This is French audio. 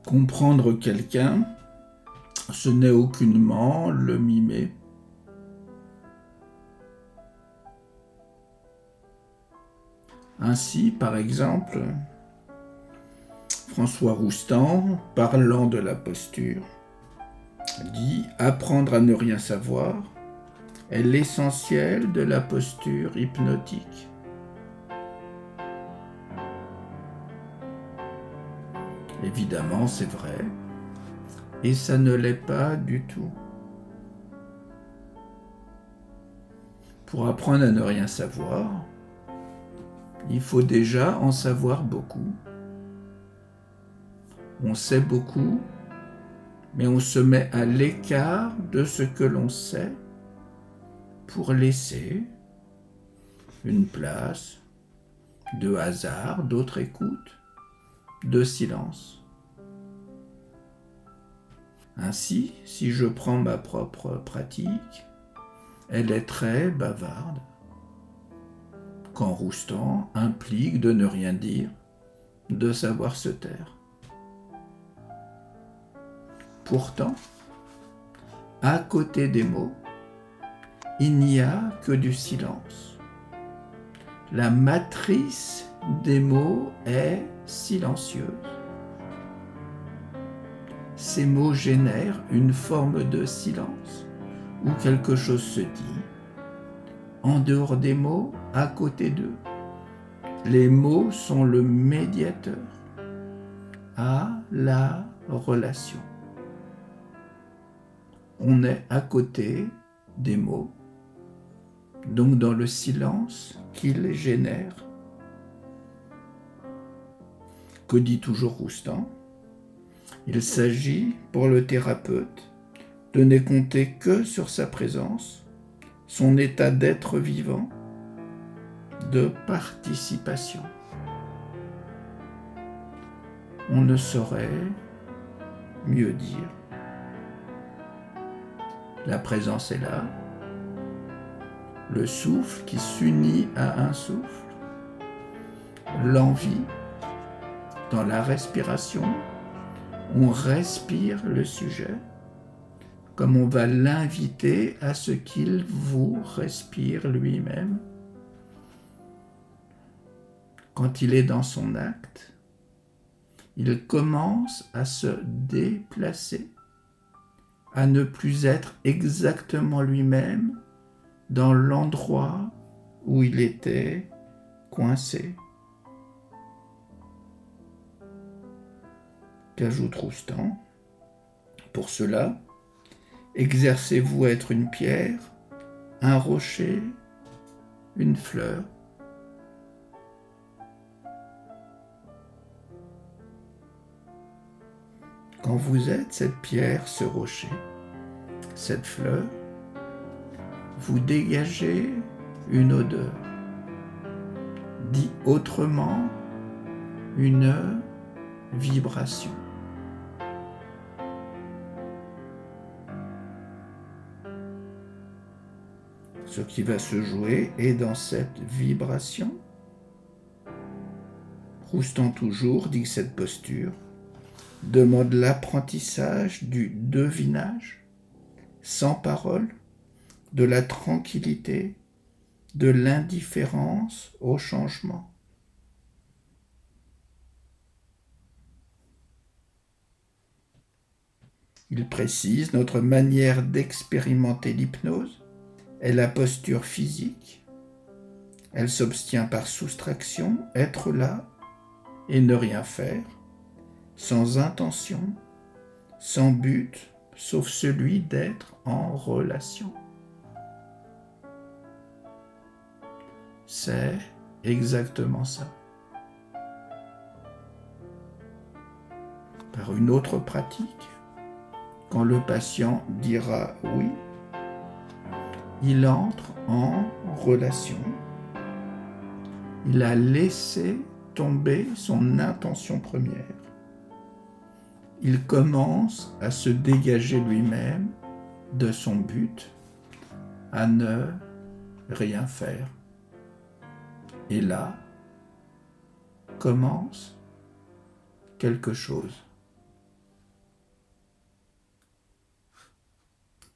Comprendre quelqu'un, ce n'est aucunement le mimer. Ainsi, par exemple, François Roustan, parlant de la posture, dit « Apprendre à ne rien savoir est l'essentiel de la posture hypnotique ». Évidemment, c'est vrai, et ça ne l'est pas du tout. Pour apprendre à ne rien savoir, il faut déjà en savoir beaucoup. On sait beaucoup, mais on se met à l'écart de ce que l'on sait pour laisser une place de hasard, d'autre écoute, de silence. Ainsi, si je prends ma propre pratique, elle est très bavarde. Quand Roustan implique de ne rien dire, de savoir se taire. Pourtant, à côté des mots, il n'y a que du silence. La matrice des mots est silencieuse. Ces mots génèrent une forme de silence où quelque chose se dit. En dehors des mots, à côté d'eux, les mots sont le médiateur à la relation. On est à côté des mots, donc dans le silence qu'ils génèrent. Que dit toujours Roustan ? Il s'agit pour le thérapeute de ne compter que sur sa présence, son état d'être vivant, de participation. On ne saurait mieux dire. La présence est là, le souffle qui s'unit à un souffle, l'envie dans la respiration, on respire le sujet comme on va l'inviter à ce qu'il vous respire lui-même. Quand il est dans son acte, il commence à se déplacer, à ne plus être exactement lui-même dans l'endroit où il était coincé. Qu'ajoute Roustan ? Pour cela, exercez-vous à être une pierre, un rocher, une fleur. Quand vous êtes cette pierre, ce rocher, cette fleur, vous dégagez une odeur. Dit autrement, une vibration. Ce qui va se jouer est dans cette vibration. Roustan toujours dit que cette posture demande l'apprentissage du devinage, sans parole, de la tranquillité, de l'indifférence au changement. Il précise notre manière d'expérimenter l'hypnose est la posture physique. Elle s'obtient par soustraction, être là et ne rien faire, sans intention, sans but, sauf celui d'être en relation. C'est exactement ça. Par une autre pratique, quand le patient dira oui, il entre en relation. Il a laissé tomber son intention première. Il commence à se dégager lui-même de son but, à ne rien faire. Et là commence quelque chose.